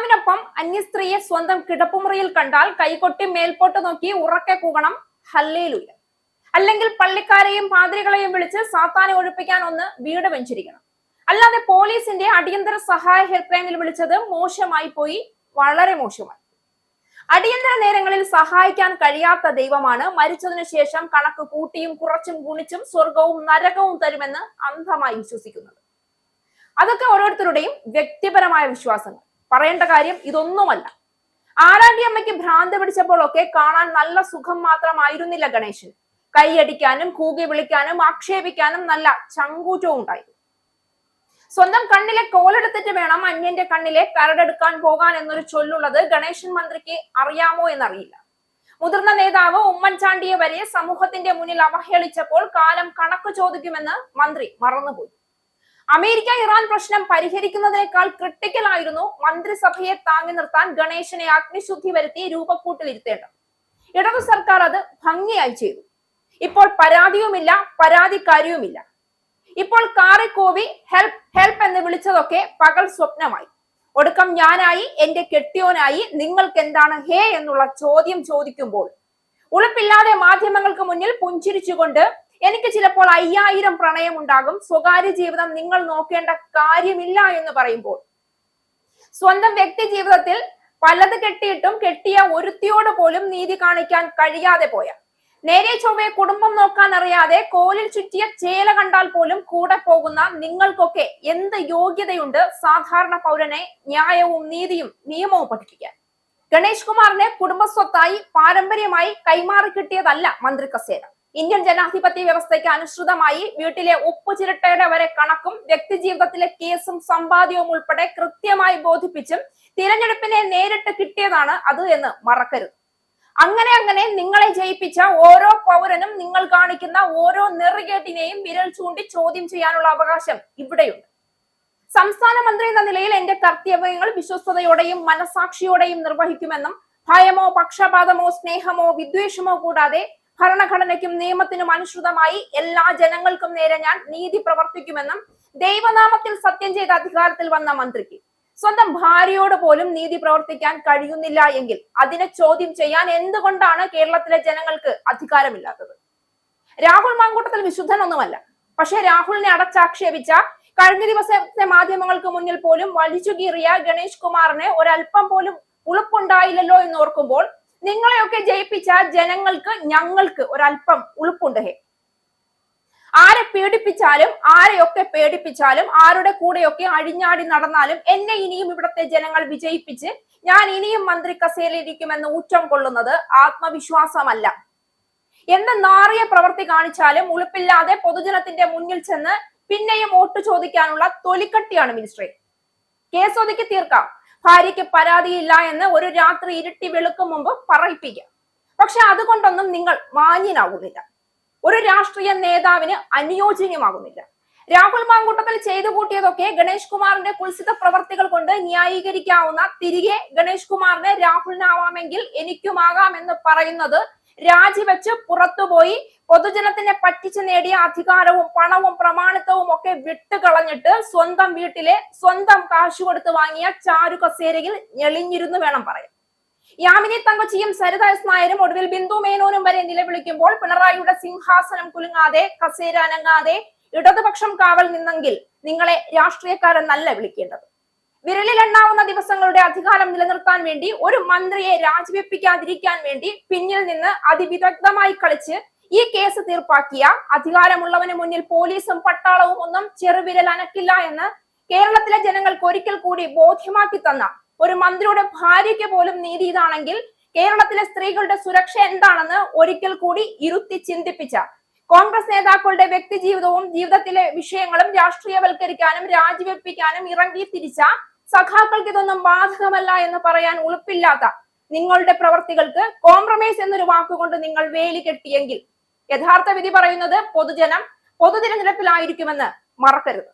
ഭർത്താവിനൊപ്പം അന്യസ്ത്രീയെ സ്വന്തം കിടപ്പുമുറിയിൽ കണ്ടാൽ കൈകൊട്ടി മേൽപോട്ട് നോക്കി ഉറക്കെ കൂകണം ഹല്ലേലൂയ. അല്ലെങ്കിൽ പള്ളിക്കാരെയും പാതിരികളെയും വിളിച്ച് സാത്താനെ ഒഴിപ്പിക്കാൻ ഒന്ന് വീട് വെഞ്ചരിക്കണം. അല്ലാതെ പോലീസിന്റെ അടിയന്തര സഹായ ഹെൽപ്പ് ലൈനിൽ വിളിച്ചത് മോശമായി പോയി, വളരെ മോശമായി. അടിയന്തര നേരങ്ങളിൽ സഹായിക്കാൻ കഴിയാത്ത ദൈവമാണ് മരിച്ചതിനു ശേഷം കണക്ക് കൂട്ടിയും കുറച്ചും ഗുണിച്ചും സ്വർഗവും നരകവും തരുമെന്ന് അന്ധമായി വിശ്വസിക്കുന്നത്. അതൊക്കെ ഓരോരുത്തരുടെയും വ്യക്തിപരമായ വിശ്വാസങ്ങൾ. പറയേണ്ട കാര്യം ഇതൊന്നുമല്ല. ആരാധ്യമ്മയ്ക്ക് ഭ്രാന്ത് പിടിച്ചപ്പോഴൊക്കെ കാണാൻ നല്ല സുഖം മാത്രമായിരുന്നില്ല ഗണേശൻ. കൈയടിക്കാനും കൂകി വിളിക്കാനും ആക്ഷേപിക്കാനും നല്ല ചങ്കൂറ്റവും ഉണ്ടായിരുന്നു. സ്വന്തം കണ്ണിലെ കോലെടുത്തിട്ട് വേണം അന്യന്റെ കണ്ണിലെ കരടെടുക്കാൻ പോകാൻ എന്നൊരു ചൊല്ലുള്ളത് ഗണേശൻ മന്ത്രിക്ക് അറിയാമോ എന്നറിയില്ല. മുതിർന്ന നേതാവ് ഉമ്മൻചാണ്ടിയെ വരെ സമൂഹത്തിന്റെ മുന്നിൽ അവഹേളിച്ചപ്പോൾ കാലം കണക്ക് ചോദിക്കുമെന്ന് മന്ത്രി മറന്നുപോയി. അമേരിക്ക ഇറാൻ പ്രശ്നം പരിഹരിക്കുന്നതിനേക്കാൾ ക്രിട്ടിക്കൽ ആയിരുന്നു മന്ത്രിസഭയെ താങ്ങി നിർത്താൻ ഗണേശനെ അഗ്നിശുദ്ധി വരുത്തി രൂപക്കൂട്ടിലിരുത്തേണ്ടത്. ഇടതു സർക്കാർ അത് ഭംഗിയായി ചെയ്തു. ഇപ്പോൾ പരാതിയുമില്ല, പരാതിക്കാരിയുമില്ല. ഇപ്പോൾ കാറിക്കോവി ഹെൽപ്പ് ഹെൽപ്പ് എന്ന് വിളിച്ചതൊക്കെ പകൽ സ്വപ്നമായി. ഒടുക്കം ഞാനായി, എന്റെ കെട്ടിയോനായി, നിങ്ങൾക്ക് എന്താണ് ഹേ എന്നുള്ള ചോദ്യം ചോദിക്കുമ്പോൾ ഉളുപ്പില്ലാതെ മാധ്യമങ്ങൾക്ക് മുന്നിൽ പുഞ്ചിരിച്ചുകൊണ്ട് എനിക്ക് ചിലപ്പോൾ 5000 പ്രണയമുണ്ടാകും, സ്വകാര്യ ജീവിതം നിങ്ങൾ നോക്കേണ്ട കാര്യമില്ല എന്ന് പറയുമ്പോൾ സ്വന്തം വ്യക്തി ജീവിതത്തിൽ പലത് കെട്ടിയിട്ടും കെട്ടിയ ഒരുത്തിയോട് പോലും നീതി കാണിക്കാൻ കഴിയാതെ പോയ, നേരെ ചൊവ്വെ കുടുംബം നോക്കാൻ അറിയാതെ കോലിൽ ചുറ്റിയ ചേല കണ്ടാൽ പോലും കൂടെ പോകുന്ന നിങ്ങൾക്കൊക്കെ എന്ത് യോഗ്യതയുണ്ട് സാധാരണ പൗരനെ ന്യായവും നീതിയും നിയമവും പഠിപ്പിക്കാൻ? ഗണേഷ് കുമാറിനെ കുടുംബസ്വത്തായി പാരമ്പര്യമായി കൈമാറി കിട്ടിയതല്ല മന്ത്രി കസേര. ഇന്ത്യൻ ജനാധിപത്യ വ്യവസ്ഥയ്ക്ക് അനുസൃതമായി വീട്ടിലെ ഉപ്പു ചിരട്ടയുടെ വരെ കണക്കും വ്യക്തിജീവിതത്തിലെ കേസും സമ്പാദ്യവും ഉൾപ്പെടെ കൃത്യമായി ബോധിപ്പിച്ചും തിരഞ്ഞെടുപ്പിനെ നേരിട്ട് കിട്ടിയതാണ് അത് എന്ന് മറക്കരുത്. അങ്ങനെ നിങ്ങളെ ജയിപ്പിച്ച ഓരോ പൗരനും നിങ്ങൾ കാണിക്കുന്ന ഓരോ നെറുകേട്ടിനെയും വിരൽ ചൂണ്ടി ചോദ്യം ചെയ്യാനുള്ള അവകാശം ഇവിടെയുണ്ട്. സംസ്ഥാന മന്ത്രി എന്ന നിലയിൽ എന്റെ കർത്തവ്യങ്ങൾ വിശ്വസ്തയോടെയും മനസാക്ഷിയോടെയും നിർവഹിക്കുമെന്നും ഭയമോ പക്ഷപാതമോ സ്നേഹമോ വിദ്വേഷമോ കൂടാതെ ഭരണഘടനയ്ക്കും നിയമത്തിനും അനുസൃതമായി എല്ലാ ജനങ്ങൾക്കും നേരെ ഞാൻ നീതി പ്രവർത്തിക്കുമെന്നും ദൈവനാമത്തിൽ സത്യം ചെയ്ത അധികാരത്തിൽ വന്ന മന്ത്രിക്ക് സ്വന്തം ഭാര്യയോട് പോലും നീതി പ്രവർത്തിക്കാൻ കഴിയുന്നില്ല എങ്കിൽ അതിനെ ചോദ്യം ചെയ്യാൻ എന്തുകൊണ്ടാണ് കേരളത്തിലെ ജനങ്ങൾക്ക് അധികാരമില്ലാത്തത്? രാഹുൽ മാങ്കൂട്ടത്തിൽ വിശുദ്ധനൊന്നുമല്ല. പക്ഷെ രാഹുലിനെ അടച്ചാക്ഷേപിച്ച, കഴിഞ്ഞ ദിവസത്തെ മാധ്യമങ്ങൾക്ക് മുന്നിൽ പോലും വലിച്ചു കീറിയ ഗണേഷ് കുമാറിന് ഒരല്പം പോലും ഉളുപ്പുണ്ടായില്ലല്ലോ എന്ന് ഓർക്കുമ്പോൾ നിങ്ങളെയൊക്കെ ജയിപ്പിച്ച ജനങ്ങൾക്ക്, ഞങ്ങൾക്ക് ഒരല്പം ഉളുപ്പുണ്ട്. ആരെ പീഡിപ്പിച്ചാലും, ആരെയൊക്കെ പേടിപ്പിച്ചാലും, ആരുടെ കൂടെയൊക്കെ അഴിഞ്ഞാടി നടന്നാലും എന്നെ ഇനിയും ഇവിടുത്തെ ജനങ്ങൾ വിജയിപ്പിച്ച് ഞാൻ ഇനിയും മന്ത്രി കസേരയിലിരിക്കുമെന്ന് ഊറ്റം കൊള്ളുന്നത് ആത്മവിശ്വാസമല്ല. എന്ത് നാറിയ പ്രവൃത്തി കാണിച്ചാലും ഉളുപ്പില്ലാതെ പൊതുജനത്തിന്റെ മുന്നിൽ ചെന്ന് പിന്നെയും വോട്ട് ചോദിക്കാനുള്ള തൊലിക്കട്ടിയാണ് മിനിസ്ട്രി. കേസൊതുക്കി തീർക്കാം, ഭാര്യയ്ക്ക് പരാതിയില്ല എന്ന് ഒരു രാത്രി ഇരുട്ടി വെളുക്കും മുമ്പ് പറയിപ്പിക്കാം. പക്ഷെ അതുകൊണ്ടൊന്നും നിങ്ങൾ മാന്യനാകുന്നില്ല, ഒരു രാഷ്ട്രീയ നേതാവിന് അനുയോജ്യമാകുന്നില്ല. രാഹുൽ മാങ്കൂട്ടത്തിൽ ചെയ്തു കൂട്ടിയതൊക്കെ ഗണേഷ് കുമാറിന്റെ കുൽസിത പ്രവർത്തികൾ കൊണ്ട് ന്യായീകരിക്കാവുന്ന, തിരികെ ഗണേഷ് കുമാറിന് രാഹുലിനാവാമെങ്കിൽ എനിക്കുമാകാം എന്ന് പറയുന്നത് രാജിവെച്ച് പുറത്തുപോയി പൊതുജനത്തിനെ പറ്റിച്ചു നേടിയ അധികാരവും പണവും പ്രമാണിത്വവും ഒക്കെ വിട്ടുകളഞ്ഞിട്ട് സ്വന്തം വീട്ടിലെ സ്വന്തം കാശു കൊടുത്ത് വാങ്ങിയ ചാരു കസേരയിൽ ഞെളിഞ്ഞിരുന്നു വേണം പറയാൻ. യാമിനി തങ്കച്ചിയും സരിത എസ് നായരും ഒടുവിൽ ബിന്ദു മേനോനും വരെ നിലവിളിക്കുമ്പോൾ പിണറായിയുടെ സിംഹാസനം കുലുങ്ങാതെ, കസേര അനങ്ങാതെ ഇടതുപക്ഷം കാവൽ നിന്നെങ്കിൽ നിങ്ങളെ രാഷ്ട്രീയക്കാരെന്നല്ല വിളിക്കേണ്ടത്. വിരലിലെണ്ണാവുന്ന ദിവസങ്ങളുടെ അധികാരം നിലനിർത്താൻ വേണ്ടി, ഒരു മന്ത്രിയെ രാജിവെപ്പിക്കാതിരിക്കാൻ വേണ്ടി പിന്നിൽ നിന്ന് അതിവിദഗ്ധമായി കളിച്ച് ഈ കേസ് തീർപ്പാക്കിയ, അധികാരമുള്ളവന് മുന്നിൽ പോലീസും പട്ടാളവും ഒന്നും ചെറുവിരൽ അനക്കില്ല എന്ന് കേരളത്തിലെ ജനങ്ങൾക്ക് ഒരിക്കൽ കൂടി ബോധ്യമാക്കി തന്ന ഒരു മന്ത്രിയുടെ ഭാര്യയ്ക്ക് പോലും നീതി ഇതാണെങ്കിൽ കേരളത്തിലെ സ്ത്രീകളുടെ സുരക്ഷ എന്താണെന്ന് ഒരിക്കൽ കൂടി ഇരുത്തി ചിന്തിപ്പിച്ച, കോൺഗ്രസ് നേതാക്കളുടെ വ്യക്തി ജീവിതവും ജീവിതത്തിലെ വിഷയങ്ങളും രാഷ്ട്രീയവൽക്കരിക്കാനും രാജിവെപ്പിക്കാനും ഇറങ്ങി തിരിച്ച സഖാക്കൾക്ക് ഇതൊന്നും ബാധകമല്ല എന്ന് പറയാൻ ഉളുപ്പില്ലാത്ത നിങ്ങളുടെ പ്രവർത്തികൾക്ക് കോംപ്രമൈസ് എന്നൊരു വാക്കുകൊണ്ട് നിങ്ങൾ വേലി കെട്ടിയെങ്കിൽ യഥാർത്ഥ വിധി പറയുന്നത് പൊതുജനം പൊതുതിരഞ്ഞെടുപ്പിലായിരിക്കുമെന്ന് മറക്കരുത്.